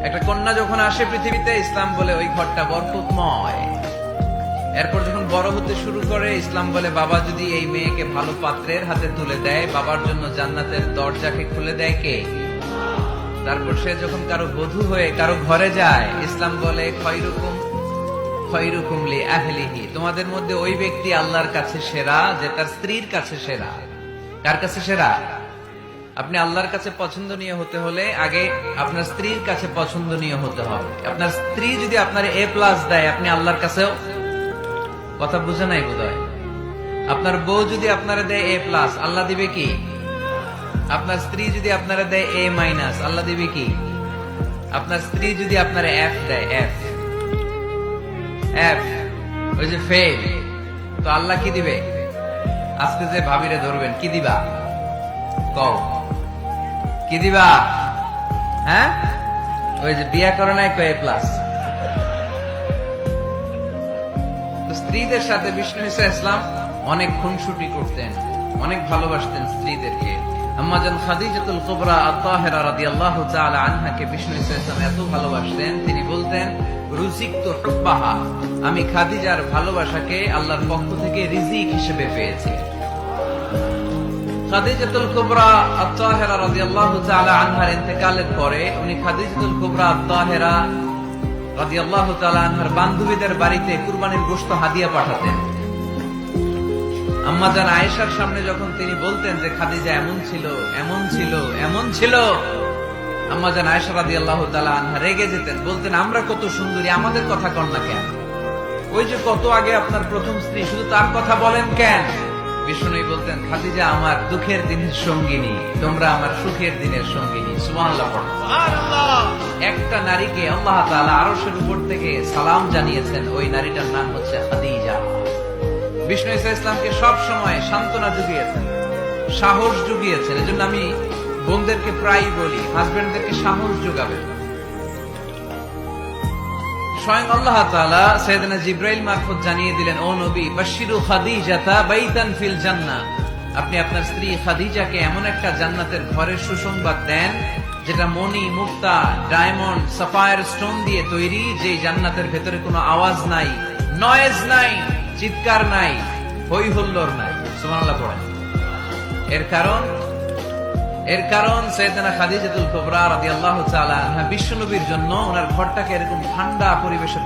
একটা কন্যা যখন আসে পৃথিবীতে, ইসলাম বলে ওই ঘরটা বরকতময়। এরপর যখন বড় হতে শুরু করে, ইসলাম বলে বাবা যদি এই মেয়েকে ভালো পাত্রের হাতে তুলে দেয়, বাবার জন্য জান্নাতের দরজাকে খুলে দেয় কে? তারপর সে যখন কারো বধূ হয়ে কারো ঘরে যায়, ইসলাম বলে খয়রুকুম খয়রুকুম লি আহলিহি, তোমাদের মধ্যে ওই ব্যক্তি আল্লাহর কাছে সেরা যে তার স্ত্রীর কাছে সেরা। কার কাছে সেরা? আপনি আল্লাহর কাছে পছন্দনীয় হতে হলে আগে আপনার স্ত্রীর কাছে পছন্দনীয় হতে হবে। আপনার স্ত্রী যদি আপনার A+ দেয়, আপনি আল্লাহর কাছেও, কথা বুঝে নাই বোধহয়। আপনার বউ যদি আপনারা দেয় A+, আল্লাহ দিবে কি? আপনার স্ত্রী যদি আপনারা দেয় A-, আল্লাহ দিবে কি? আপনার স্ত্রী যদি আপনারা F দেয়, F ওই যে ফেল, তো আল্লাহ কি দিবে? আজকে যে ভাবিরে ধরবেন, কি দিবা? কও কি দিবা? হ্যাঁ, ওই যে বিয়া করে নাই A+। স্ত্রীদের সাথে বিষ্ণু ঈসা ইসলাম অনেক খুনসুটি করতেন, অনেক ভালোবাসতেন স্ত্রীদেরকে। আম্মাজান খাদিজাতুল কুবরা আত-তাহেরা রাদিয়াল্লাহু তাআলা আনহাকে বিষ্ণু ঈসা ইসলাম এত ভালোবাসতেন, তিনি বলতেন রুজিকতু হুব্বাহা, আমি খাদিজার ভালোবাসাকে আল্লাহর পক্ষ থেকে রিজিক হিসেবে পেয়েছি। খাদিজাতুল কুবরা আত-তাহেরা রাদিয়াল্লাহু তাআলা আনহার ইন্তেকালের পরে উনি খাদিজাতুল কুবরা আত-তাহেরা রাদিয়াল্লাহু তাআলা আনহার বান্ধবীদের বাড়িতে কুরবানির গোশত হাদিয়া পাঠাতেন। আম্মাজান আয়েশার সামনে যখন তিনি বলতেন যে খাদিজা এমন ছিল, এমন ছিল, এমন ছিল, আম্মাজান আয়েশা রাদিয়াল্লাহু তাআলা আনহা রেগে যেতেন, বলতেন আমরা কত সুন্দরী, আমাদের কথা কন না কেন? ওই যে কত আগে আপনার প্রথম স্ত্রী, শুধু তার কথা বলেন কেন? বিষ্ণু বলতেন খাদিজা আমার দুঃখের দিনের সঙ্গিনী, তোমরা আমার সুখের দিনের সঙ্গিনী। সুবহানাল্লাহ। একটা নারীকে আল্লাহ তাআলা আরশের উপর থেকে সালাম জানিয়েছেন, ওই নারীটার নাম হচ্ছে খাদিজা। বিষ্ণু ঈসা ইসলামকে সব সময় সান্ত্বনা জুগিয়েছেন, সাহস জুগিয়েছেন। এজন্য আমি বোনদেরকে প্রায় বলি, হাজবেন্ডদেরকে সাহস যোগাবেন। স্বয়ং আল্লাহ তাআলা সাইয়েদনা জিবরাইল মারফত জানিয়ে দিলেন, ও নবী বাশশিরু খাদিজাতা বাইতান ফিল জান্নাহ, আপনি আপনার স্ত্রী খাদিজাকে এমন একটা জান্নাতের ঘরের সুসংবাদ দেন যেটা মণি, মুক্তা, ডায়মন্ড, সাফায়ার স্টোন দিয়ে তৈরি, যে জান্নাতের ভেতরে কোনো আওয়াজ নাই, নয়েজ নাই, চিৎকার নাই, হই হুল্লোড় নাই। সুবহানাল্লাহ পড়েন। এর কারণ সাইয়েদনা খাদিজাতুল কুবরা রাদিয়াল্লাহু তাআলা আনহা বিশ্বনবীর জন্য ওনার ঘরটাকে এরকম ঠান্ডা পরিবেশের